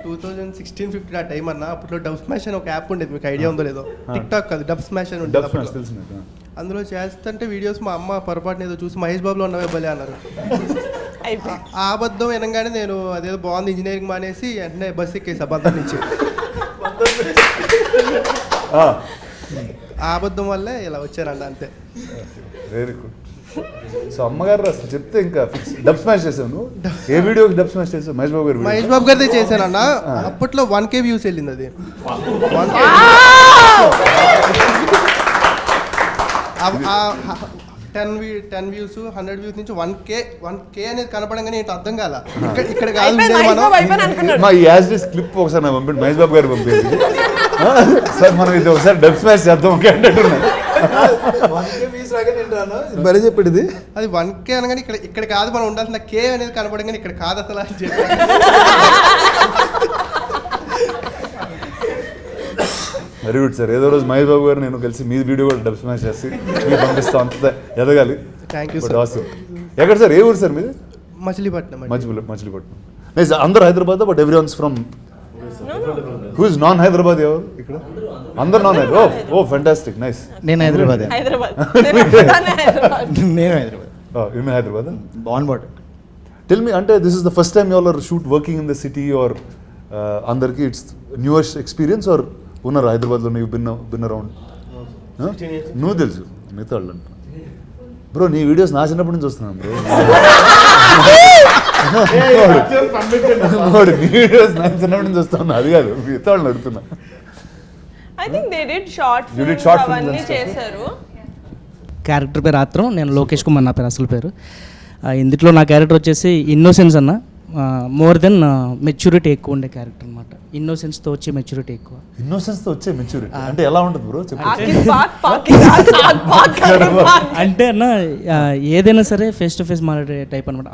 2016-15 ఆ టైం అన్న. అప్పట్లో డబ్ స్మాష్ అని ఒక యాప్ ఉండేది, మీకు ఐడియా ఉందో లేదో. టిక్ టాక్ కాదు, డబ్ స్మాష్ అని ఉండేది. అందులో చేస్తుంటే వీడియోస్ మా అమ్మ పొరపాటున ఏదో చూసి మహేష్ బాబులో ఉన్నవే భలే అన్నారు. ఆ అబద్ధం వినగానే నేను అదేదో బాగుంది ఇంజనీరింగ్ మానేసి వెంటనే బస్ ఎక్కేసి అబద్ధం నుంచి. ఆ అబద్ధం వల్లే ఇలా వచ్చారండి, అంతే. Very good. సో అమ్మగారు అసలు చెప్తే ఇంకా ఫిక్స్. డబ్ స్మాష్ చేసావు నువ్వు? ఏ వీడియోకి డబ్ స్మాష్ చేసావు? మహేష్ బాబు గారు. మహేష్ బాబు గారిదే చేశానన్న. అప్పట్లో 1K వ్యూస్ వెళ్ళింది అది. 10 వ్యూస్ 100 వ్యూస్ నుంచి 1K అనేది కనపడంగానే ఏంటో అర్థం కాల. ఇక్కడ కాదు మా యాజ్ క్లిప్ ఒకసారి నాకు పంపిండి, మహేష్ బాబు గారు పంపింది. సార్ మనం ఇది ఒకసారి డబ్ స్మాష్ చేద్దాం ఓకే అంటున్నాను. మరీ చెప్పాడు ఇది. అది 1K అనగానే ఇక్కడ కాదు మనం ఉండాల్సిన K అనేది కనపడంగానే ఇక్కడ కాదు అసలు అని చెప్పి. Very good sir. ఏదో రోజు మహేష్ బాబు గారు నేను కలిసి మీ వీడియో కూడా డబ్ స్మాష్ చేసి మీకు పంపిస్తాం. అంత ఎదగాలి. Thank you sir. ఎక్కడ సార్? ఏ ఊరు సార్ మీది? మచిలీపట్నం. మచిలీపట్నం. నైస్. అందరూ Hyderabad, but every once from who is non Hyderabad? ఎవరు ఇక్కడ? అందరు non Hyderabad. Oh fantastic, nice. నేను హైదరాబాద్. నేను హైదరాబాద్. బాన్ బాట్. టెల్ మీ, అంటే this is the first time you all are shoot working in the city or అందరికి ఇట్స్ న్యూయర్ ఎక్స్పీరియన్స్ ఆర్ ఉన్నారు హైదరాబాద్లో? నీవు బిన్ అరౌండ్? నువ్వు తెలుసు, మిగతా వాళ్ళు అంట. బ్రో నీ వీడియోస్ నా చిన్నప్పటి నుంచి వస్తున్నాను బ్రో. నీ వీడియోస్ నా చిన్నప్పటి నుంచి వస్తున్నా, అది కాదు మిగతా వాళ్ళని అడుగుతున్నా. I think they did short films అవన్నీ చేశారు. క్యారెక్టర్ పేరు ఆత్రం, నేను లోకేష్ కుమార్ నా పేరు అసలు పేరు. ఇందులో నా క్యారెక్టర్ వచ్చేసి ఇన్నోసెన్స్ అన్న. మోర్ దెన్ మెచ్యూరిటీ ఎక్కువ ఉండే క్యారెక్టర్ అనమాట. ఇన్నోసెన్స్తో వచ్చే మెచ్యూరిటీ ఎక్కువ. ఇన్నోసెన్స్తో వచ్చే మెచ్యూరిటీ అంటే ఎలా ఉంటుంది బ్రో? అంటే అన్న ఏదైనా సరే ఫేస్ టు ఫేస్ మాట్లాడే టైప్ అనమాట.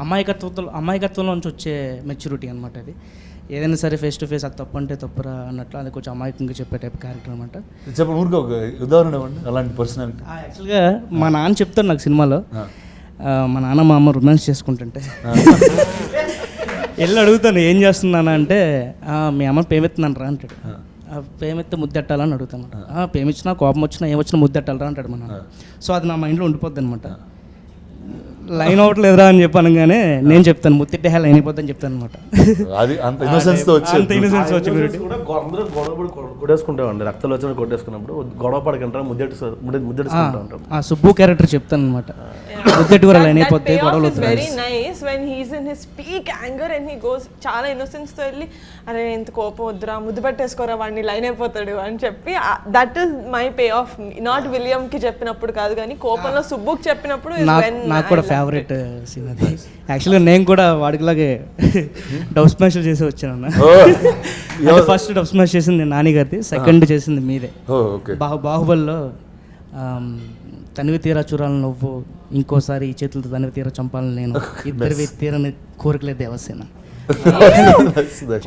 అమాయకత్వంలో నుంచి వచ్చే మెచ్యూరిటీ అనమాట అది. ఏదైనా సరే ఫేస్ టు ఫేస్ అది తప్పు అంటే తప్పురా అన్నట్లు అది కొంచెం అమాయకంగా చెప్పే టైప్ క్యారెక్టర్ అనమాట. చెప్పండి ఊరికి ఒక ఉదాహరణ ఇవ్వండి అలాంటి పర్సనాలిటీ. యాక్చువల్గా మా నాన్న చెప్తాను నాకు సినిమాలో, మా నాన్న మా అమ్మ రొమాన్స్ చేసుకుంటుంటే వెళ్ళి అడుగుతాను ఏం చేస్తున్నాను అంటే మీ అమ్మ పేమెత్తున్నాను రా అంటాడు. పేమెత్తే ముద్దెట్టాలని అడుగుతాను. పేమిచ్చినా కోపం వచ్చినా ఏమొచ్చినా ముద్దెట్టాలరా అంటాడు మా నాన్న. సో అది నా మైండ్లో ఉండిపోద్ది అనమాట. లైన్ అవ్వట్లేదురా అని చెప్పాను, కానీ నేను చెప్తాను ముత్తిట్టే లైన్ అయిపోద్దని చెప్తాను అనమాట. అది అంత ఇన్నోసెన్స్తో వచ్చి కొట్టేసుకుంటామండి. రక్తంలో వచ్చిన కొట్టేసుకున్నప్పుడు గొడవ పడకంటారా ముద్దెట్టుకుంటా ఉంటాం. ఆ సుబ్బు క్యారెక్టర్ చెప్తాను అనమాట. ముద్దెట్టు కూడా లైన్ అయిపోతే గొడవలు. Very nice when he's in his peak anger and he goes చాలా ఇన్నోసెన్స్ తో వెళ్ళి అరే ఎంత కోపం వద్దురా ముద్దు పెట్టేసుకోరా వాడిని లైన్ అయిపోతాడు అని చెప్పి that is my pay of. Not William కి చెప్పినప్పుడు కాదు కానీ కోపంలో సుబ్బుకి చెప్పినప్పుడు నాకు కూడా ఫేవరెట్ సీన్ అది. యాక్చువల్గా నేను కూడా వాడికిలాగే డబ్ స్మాష్ చేసి వచ్చాను. ఫస్ట్ డబ్ స్మాష్ చేసింది నాని గారిది, సెకండ్ చేసింది మీదే. బాహుబలిలో తనివి తీరా చూడాలని నువ్వు, ఇంకోసారి ఈ చేతులతో తనివి తీరా చంపాలని నేను, ఇద్దరు తీరని కోరికలే దేవసేన.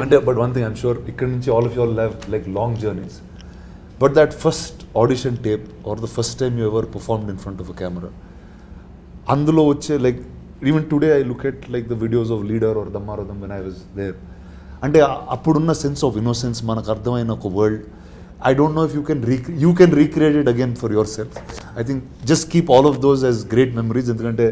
అంటే but one thing I'm sure ఇక్కడ నుంచి all of you all have like long journeys, but that first audition tape or the first time you ever performed in front of a camera, అందులో వచ్చే like even today I look at like the videos of Leader or దమ్మారథం when I was there, అంటే అప్పుడున్న sense of innocence మనకు అర్థమైన ఒక world. I don't know if you can recreate it again for yourself. I think just keep all of those as great memories. ఎందుకంటే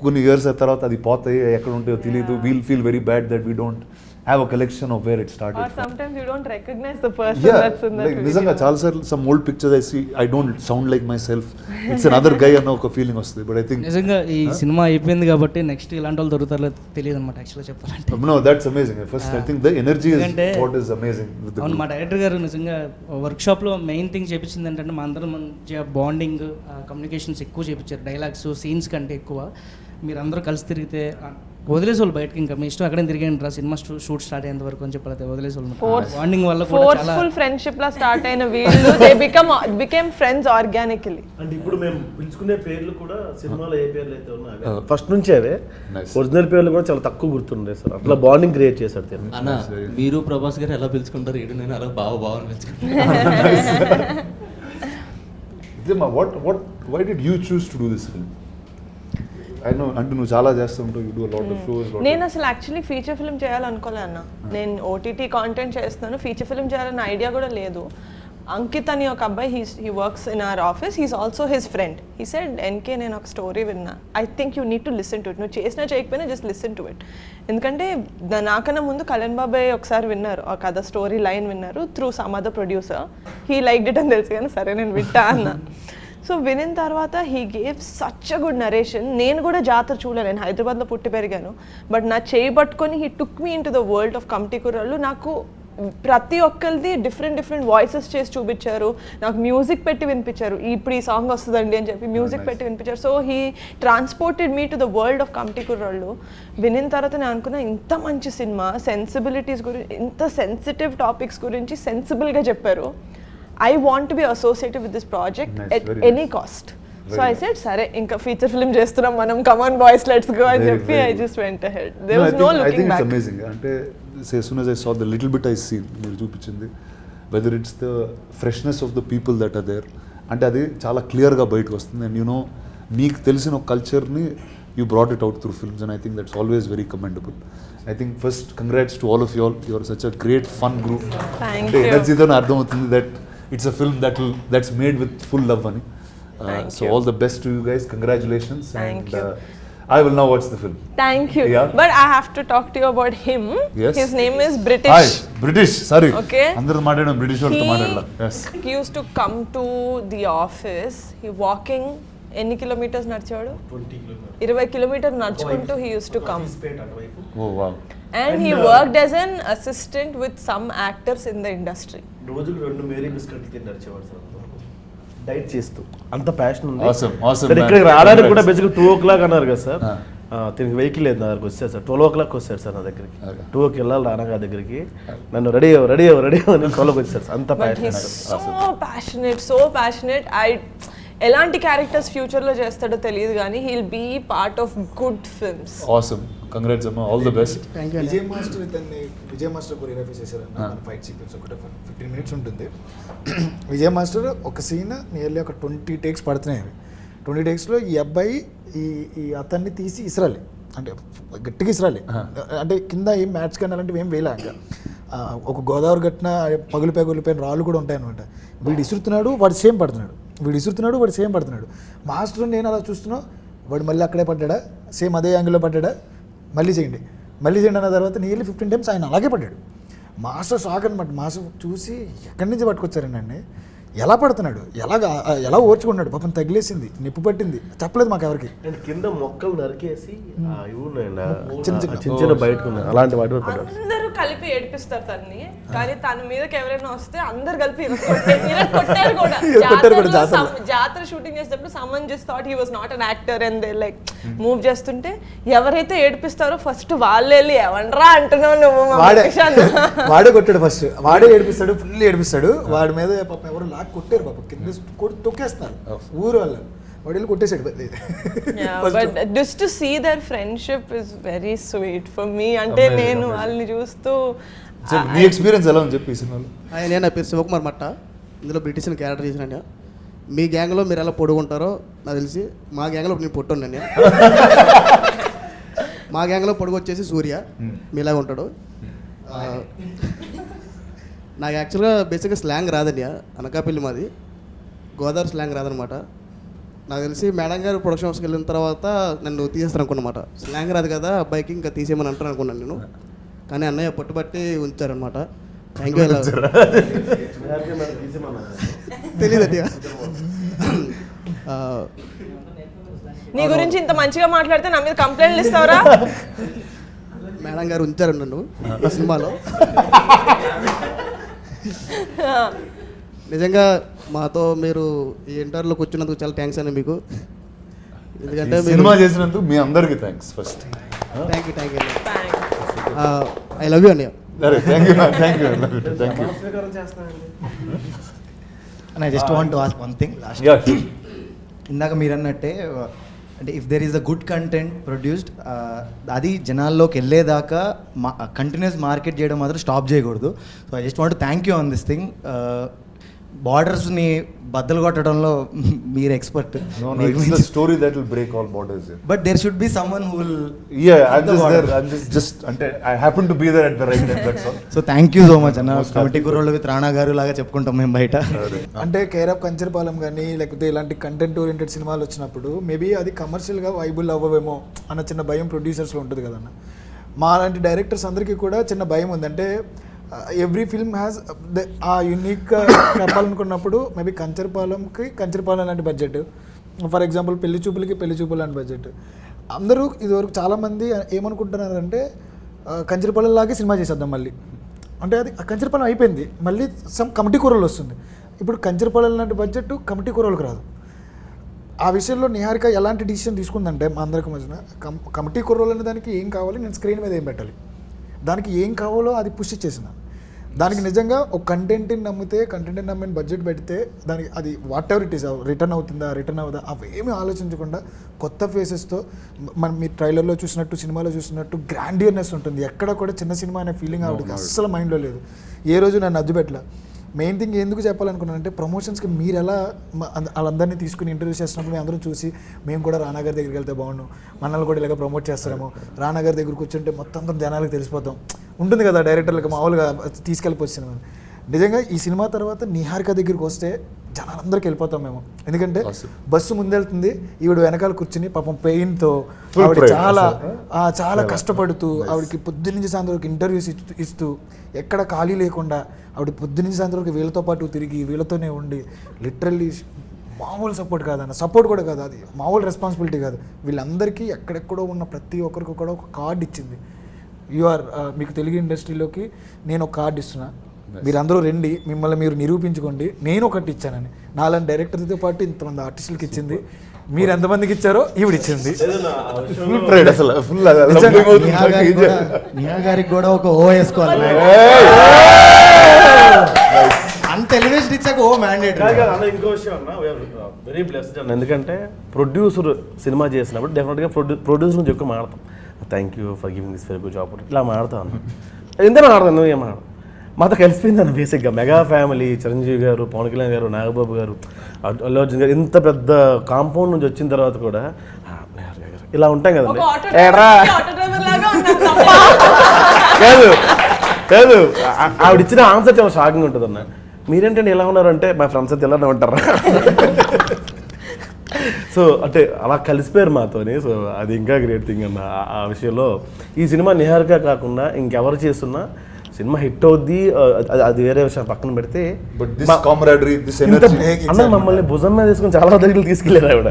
కొన్ని years తర్వాత అది పోతాయి, ఎక్కడ ఉంటాయో తెలియదు. We'll feel very bad that we don't have a collection of where it started. Or sometimes you don't recognize the person that's in that video. నిజంగా చాలా సార్లు some old pictures I see, I don't sound like myself. It's another guy అన్న ఒక feeling వస్తుంది. But I think నిజంగా ఈ cinema అయిపోయింది కాబట్టి నెక్స్ట్ ఇలాంటి వాళ్ళు దొరుకుతారో తెలియదు అనమాట యాక్చువల్గా చెప్పాలంటే. No, that's amazing. First I think the energy is what is amazing with the అవును, మా డైరెక్టర్ గారు నిజంగా వర్క్షాప్లో మెయిన్ థింగ్ చేపించింది ఏంటంటే మా అందరం మంచిగా బాండింగ్, కమ్యూనికేషన్స్ ఎక్కువ చేయించారు. డైలాగ్స్ సీన్స్ కంటే ఎక్కువ మీరందరూ కలిసి తిరిగితే వదిలేసి వాళ్ళు బయటకి ఇంకా మీ ఇష్టం ఎక్కడ తిరిగండి రా సినిమా షూట్ స్టార్ట్ అయ్యేంత వరకు అని చెప్పి వదిలేసి వాళ్ళు బాండింగ్ వల్ల కూడా చాలా ఫోర్స్ఫుల్ ఫ్రెండ్షిప్ లా స్టార్ట్ అయిన వీళ్ళు దే బికమ్ ఫ్రెండ్స్ ఆర్గానికలీ. అంటే ఇప్పుడు మేము పిలుచుకునే పేర్లు కూడా సినిమాలో ఏ పేర్లు అయితే ఉన్నాయో ఫస్ట్ నుంచి అవే ఒరిజినల్ పేర్లు కూడా చాలా తక్కువ గుర్తుండే సార్. అట్లా బాండింగ్ క్రియేట్ చేశాడు అన్న. మీరు ప్రభాస్ గారు ఎలా పిలుచుకుంటారు, ఇటు నేను అలా బాగా పిలుచుకుంటాను. Why did you choose to do this film? I know అంటే నువ్వు చాలా చేస్తుంటావు, you do lot of shows. నేను అసలు యాక్చువల్లీ ఫీచర్ ఫిల్మ్ చేయాలనుకోలే అన్న. నేను ఓటీటీ కాంటెంట్ చేస్తున్నాను, ఫీచర్ ఫిల్మ్ చేయాలన్న ఐడియా కూడా లేదు. అంకిత్ అని ఒక అబ్బాయి, he works in our office, he's also his friend. He said NK నేను ఒక స్టోరీ విన్నా, I think you need to listen to it. నువ్వు చేసినా చేయకపోయినా జస్ట్ లిసన్ టు ఇట్. ఎందుకంటే నాకన్నా ముందు కళ్యాణ్ బాబాయ్ ఒకసారి విన్నారు, ఆ కథ స్టోరీ లైన్ విన్నారు through some other producer. He like it అని తెలుసు కానీ సరే నేను వింటా అన్న. సో వినిన తర్వాత he gave such a good narration. నేను కూడా జాతర చూడలేను, నేను హైదరాబాద్లో పుట్టి పెరిగాను. బట్ నా చేయి పట్టుకొని he took me in to the world of committee కుర్రాళ్ళు. నాకు ప్రతి ఒక్కరిది డిఫరెంట్ వాయిసెస్ చేసి చూపించారు, నాకు మ్యూజిక్ పెట్టి వినిపించారు. ఇప్పుడు ఈ సాంగ్ వస్తుందండి అని చెప్పి మ్యూజిక్ పెట్టి వినిపించారు. So he transported me to the world of committee కుర్రాళ్ళు. వినిన తర్వాత నేను అనుకున్నా ఇంత మంచి సినిమా, సెన్సిబిలిటీస్ గురించి, ఇంత సెన్సిటివ్ టాపిక్స్ గురించి సెన్సిబుల్గా చెప్పారు. I want to be associated with this project at any cost. So I said, sare, inka feature film చేస్తున్నాం మనం, come on boys, let's go అని చెప్పి I just went ahead. There was no looking back. I think it's amazing. అంటే as soon as I saw the little bit I seen, మీరు చూపించింది, whether it's the freshness of the people that are there, అంటే అది చాలా క్లియర్గా బయటకు వస్తుంది. And you know మీకు తెలిసిన ఒక కల్చర్ని you brought it out through films, and I think that's always very commendable. I think first congrats to all of you all. You are such a great fun group. Thank you. Energy tho ardham avutundi that it's a film that's made with full love ani. So all the best to you guys. Congratulations. Thank you. I will now watch the film. Thank you. Yeah. But I have to talk to you about him. Yes. His name is British. Hi, British. Sorry. Okay. Andaru maatladam British valto maatladala. Yes. He used to come to the office. He walking ఎన్ని kilometres నడిచాడు? 20 kilometre నడుచుకుంటూ he used to come. Oh wow. And he worked as an assistant with some actors in the industry. రోజుకు 2 Mary బిస్కెట్లు తిని నడిచేవాడు sir, diet చేస్తూ. అంత passion ఉంది. Awesome. Sir ఇక్కడికి రావడానికి కూడా బేసిక్గా 2 o'clock అన్నారు కదా సార్. తిరిగి వెహికల్ లేదు నా దగ్గరికి వచ్చారు సార్. 12 o'clock వచ్చారు సార్ నా దగ్గరికి. 2కి వెళ్ళాలి రానగా దగ్గరికి, నన్ను రెడీ అని 12కి వచ్చారు. అంత ప్యాషనేట్. ఎలాంటి క్యారెక్టర్స్ ఫ్యూచర్లో చేస్తాడో తెలియదు కానీ he'll be part of good films. Awesome. Congrats అమ్మా, all the best. Vijay master choreography చేశారన్న. ఫైట్ సీక్వెన్స్ ఒకటి 15 minutes ఉంటుంది. విజయ్ మాస్టర్ ఒక సీన్ నియర్లీ ఒక 20 takes పడుతున్నాయి. 20 takesలో ఈ అబ్బాయి ఈ అతన్ని తీసి ఇసరాలి, అంటే గట్టిగా ఇసరాలి. అంటే కింద ఏం మ్యాచ్ కానీ అలాంటివి ఏం వేయలే. ఇంకా ఒక గోదావరి గట్టిన పగులిపోయిన రాళ్ళు కూడా ఉంటాయన్నమాట. వీడు ఇసురుతున్నాడు, వాడు సేమ్ పడుతున్నాడు. మాస్టర్ నేను అలా చూస్తున్నా, వాడు మళ్ళీ అక్కడే పడ్డాడా, సేమ్ అదే యాంగిల్లో పడ్డాడా, మళ్ళీ చేయండి అన్న తర్వాత నియర్లీ 15 times ఆయన అలాగే పడ్డాడు. మాస్టర్ షాక్ అనమాట. మాస్టర్ చూసి ఎక్కడి నుంచి పట్టుకొచ్చారండి, ఎలా పడుతున్నాడు, ఎలా ఓర్చుకున్నాడు, పాపం తగిలేసింది, నిప్పు పట్టింది, చెప్పలేదు మాకు ఎవరికి. కింద మొక్కలు నరికేసి చిన్న బయటకు అలాంటి వాటి అందరూ కలిపి ఏడిపిస్తారు తన్ని, కానీ తన మీదకి ఎవరైనా వస్తే అందరు కలిపి కొట్టారు కూడా. జాతర షూటింగ్ చేసేటప్పుడు someone just thought he was not an actor and they like move చేస్తుంటే ఎవరైతే ఏడిపిస్తారో ఫస్ట్ వాళ్ళు వెళ్ళి ఎవనరా అంటున్నావు నువ్వు, వాడే కొట్టాడు ఫస్ట్, వాడే ఏడిపిస్తాడు, ఫుల్ ఏడిపిస్తాడు. వాడి మీద పాపం ఎవరు కొట్టారు, పాప కింద తొక్కేస్తారు ఊరు వాళ్ళు, వాడు కొట్టేసాడు. But just to see their friendship is very sweet for me. అంటే నేను వాళ్ళని చూస్తూ మీ ఎక్స్పీరియన్స్ ఎలా ఉంది చెప్పి సినిమాలో. నేను నా పేరు శివకుమార్ మట్ట, ఇందులో బ్రిటిష్ క్యారెక్టర్ చేసిన. మీ గ్యాంగ్లో మీరు ఎలా పొడుగుంటారో నాకు తెలిసి, మా గ్యాంగ్లో నేను పొట్టున్నాను. మా గ్యాంగ్లో పొడుగు వచ్చేసి సూర్య, మీలాగా ఉంటాడు. నాకు యాక్చువల్గా బేసిక్గా స్లాంగ్ రాదండి, అనకాపల్లి మాది, గోదావరి స్లాంగ్ రాదనమాట. నాకు తెలిసి మేడం గారు ప్రొడక్షన్ హౌస్కి వెళ్ళిన తర్వాత నన్ను తీసేస్తాను అనుకున్నమాట. స్లాంగ్ రాదు కదా అబ్బాయికి, ఇంకా తీసేయమని అంటాను అనుకున్నాను నేను, కానీ అన్నయ్య పట్టుబట్టి ఉంచారనమాట. Thank you. తెలియదండి నీ గురించి ఇంత మంచిగా మాట్లాడితే నా మీద కంప్లైంట్లు ఇస్తావరా? మేడం గారు ఉంచారు నన్ను ఆ సినిమాలో. నిజంగా మాతో మీరు ఈ ఇంటర్వ్యూలోకి వచ్చినందుకు చాలా థ్యాంక్స్ అండి మీకు. ఎందుకంటే సినిమా చేసినందుకు మీ అందరికీ thanks first. Thank you I love you అన్నయ్య. Thank you thank you thank you. And I just want to ask one thing last. ఇందాక మీరు అన్నట్టే అంటే if there is a good content produced అది జనాల్లోకి వెళ్ళేదాకా కంటిన్యూస్ మార్కెట్ చేయడం మాత్రం స్టాప్ చేయకూడదు. So I just want thank you on this thing. బార్డర్స్ని బద్దలు కొట్టడంలో మీరు expert. Story that will break all borders. But there should be someone who will just అంటే I happen to be there at the right time, that's all. So thank you so much అన్న. Committee Kurrollu with Rana garu లాగా చెప్పుకుంటాం మేము బయట. అంటే care of Kancharapalem కానీ లేకపోతే ఇలాంటి కంటెంట్ ఓరియంటెడ్ సినిమాలు వచ్చినప్పుడు మేబీ అది కమర్షియల్గా వైబుల్ అవ్వవేమో అన్న చిన్న భయం ప్రొడ్యూసర్స్లో ఉంటుంది కదన్న. మా లాంటి డైరెక్టర్స్ అందరికీ కూడా చిన్న భయం ఉంది. అంటే ఎవ్రీ ఫిల్మ్ హ్యాస్ ఆ యూనిక్గా చెప్పాలనుకున్నప్పుడు మేబీ కంచరపాలెం లాంటి బడ్జెట్, ఫర్ ఎగ్జాంపుల్ పెళ్లి చూపులు లాంటి బడ్జెట్. అందరూ ఇదివరకు చాలామంది ఏమనుకుంటున్నారంటే కంచరపాలెం లాగే సినిమా చేసేద్దాం మళ్ళీ. అంటే అది కంచరపాలెం అయిపోయింది, మళ్ళీ సమ్ కమిటీ కూరలు వస్తుంది. ఇప్పుడు కంచరపాలెం లాంటి బడ్జెట్ కమిటీ కూరలకు రాదు. ఆ విషయంలో నిహారిక ఎలాంటి డిసిషన్ తీసుకుందంటే మా అందరికి మధ్యన కమిటీ కూరలు అనే దానికి ఏం కావాలి, నేను స్క్రీన్ మీద ఏం పెట్టాలి, దానికి ఏం కావాలో అది పుష్ ఇచ్చేసిన. దానికి నిజంగా ఒక కంటెంట్ని నమ్మిన బడ్జెట్ పెడితే దానికి అది whatever it is return అవుదా అవేమీ ఆలోచించకుండా కొత్త ఫేసెస్తో మనం మీ ట్రైలర్లో చూసినట్టు సినిమాలో చూసినట్టు గ్రాండియర్నెస్ ఉంటుంది. ఎక్కడ కూడా చిన్న సినిమా అనే ఫీలింగ్ ఆవిడకి అస్సలు మైండ్లో లేదు. ఏ రోజు నన్ను అద్దు పెట్టలే. మెయిన్ థింగ్ ఎందుకు చెప్పాలనుకున్నానంటే ప్రమోషన్స్కి మీరు ఎలా వాళ్ళందరినీ తీసుకుని ఇంటర్వ్యూ చేసినప్పుడు మేము అందరం చూసి మేము కూడా రానాగారి దగ్గరికి వెళ్తే బాగుండు, మనల్ని కూడా ఇలాగ ప్రమోట్ చేస్తారేమో, రానాగారి దగ్గర కూర్చుంటే మొత్తం అందరం జనాలకు తెలిసిపోతాం ఉంటుంది కదా డైరెక్టర్లకు మామూలుగా తీసుకెళ్ళిపోవచ్చు సినిమా. నిజంగా ఈ సినిమా తర్వాత నిహారిక దగ్గరికి వస్తే జనాలందరికీ వెళ్ళిపోతాం మేము. ఎందుకంటే బస్సు ముందెళ్తుంది, ఈవిడ వెనకాల కూర్చుని పాపం పెయిన్తో ఆవిడ చాలా కష్టపడుతూ ఆవిడకి పొద్దున్నుంచి సాయంత్రం ఇంటర్వ్యూస్ ఇస్తూ ఎక్కడ ఖాళీ లేకుండా ఆవిడ పొద్దున్నుంచి సాయంత్రం వీళ్ళతో పాటు తిరిగి వీళ్ళతోనే ఉండి లిటరల్లీ మామూలు సపోర్ట్ కాదన్న, సపోర్ట్ కూడా కాదు, అది మామూలు రెస్పాన్సిబిలిటీ కాదు. వీళ్ళందరికీ ఎక్కడెక్కడో ఉన్న ప్రతి ఒక్కరికి కూడా ఒక కార్డు ఇచ్చింది. మీకు తెలుగు ఇండస్ట్రీలోకి నేను ఒక కార్డు ఇస్తున్నా, మీరందరూ రండి, మిమ్మల్ని మీరు నిరూపించుకోండి, నేను ఒకటి ఇచ్చానని. నాలాంటి డైరెక్టర్తో పాటు ఇంతమంది ఆర్టిస్టులకి ఇచ్చింది. మీరు ఎంతమందికి ఇచ్చారో ఈవిడ ఇచ్చింది. నిహా గారికి కూడా ఒక ఓ వేసుకోవాలి. అంత ఎలివేషన్ ఇచ్చాక ఓ మ్యాండేట్. ఇంకో విషయం అన్న, వెరీ బ్లెస్డ్ అన్న. ఎందుకంటే ప్రొడ్యూసర్ సినిమా చేసినప్పుడు డెఫినెట్గా ప్రొడ్యూసర్ నుంచి ఎక్కువ మాడతాం. Thank you for giving this very good job ఇట్లా మాడతాం అన్న. ఎందుకు మాడతాను, ఏం మాడతాం మాతో కలిసిపోయిందన్న. బేసిక్గా మెగా ఫ్యామిలీ, చిరంజీవి గారు, పవన్ కళ్యాణ్ గారు, నాగబాబు గారు, అల్లు అర్జున్ గారు, ఇంత పెద్ద కాంపౌండ్ నుంచి వచ్చిన తర్వాత కూడా ఇలా ఉంటాం కదండి. లేదు ఆవిడ ఇచ్చిన ఆన్సర్ చాలా షాకింగ్ ఉంటుంది అన్న. మీరేంటంటే ఎలా ఉన్నారంటే మా ఫ్రెండ్స్ అయితే ఎలా ఉంటారా. సో అంటే అలా కలిసిపోయారు మాతోని. సో అది ఇంకా గ్రేట్ థింగ్ అన్న. ఆ విషయంలో ఈ సినిమా నిహారిక కాకుండా ఇంకెవరు చేస్తున్నా సినిమా హిట్ అవుద్ది, అది వేరే విషయం పక్కన పెడితే అన్న మమ్మల్ని భుజం మీద తీసుకుని చాలా దగ్గరికి తీసుకెళ్ళారు ఆవిడ.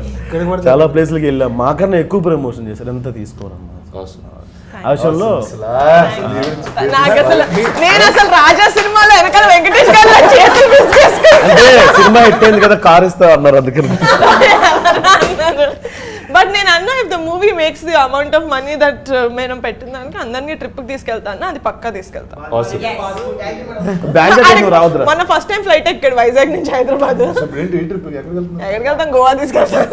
చాలా ప్లేస్లకి వెళ్ళాం, మాకన్నా ఎక్కువ ప్రమోషన్ చేశారు. ఎంత తీసుకోరమ్మా ఆ విషయంలో. అంటే సినిమా హిట్ అయింది కదా, కార్ ఇస్తా అన్నారు అందుకని. బట్ నేను అన్నా if the movie makes the amount of money that మనం పెట్టిన దానికి అందరినీ ట్రిప్కి తీసుకెళ్తాను, అది పక్కా తీసుకెళ్తాను. మన ఫస్ట్ టైం ఫ్లైట్ ఎక్కాడు వైజాగ్ నుంచి హైదరాబాద్. ఎక్కడికి వెళ్తాం? గోవా తీసుకెళ్తాను.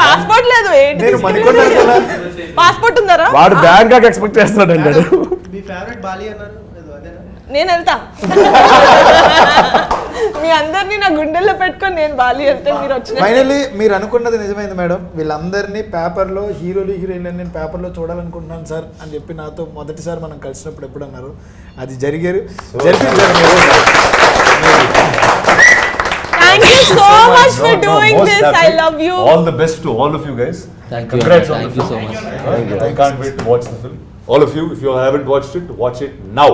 పాస్పోర్ట్ లేదు, పాస్పోర్ట్ ఉందరా? వాడు బ్యాంకాక్ ఎక్స్పెక్ట్ చేస్తున్నాడు అంటాడు. నేను వెళ్తా, మీ అందరినీ నా గుండెల్లో పెట్టుకొని నేను బాలి వెళ్తే మీరు వచ్చిన. ఫైనల్లీ మీరు అనుకున్నది నిజమైంది మేడం. వీళ్ళందరినీ పేపర్లో హీరోలు హీరోయిన్లు నేను పేపర్లో చూడాలనుకుంటున్నాను సార్ అని చెప్పి నాతో మొదటిసారి మనం కలిసినప్పుడు ఎప్పుడు అన్నారు, అది జరిపారు. Thank you so much for doing this. I love you. All the best to all of you guys. Thank you. Thank you so much. I can't wait to watch the film. All of you, if you haven't watched it, watch it now.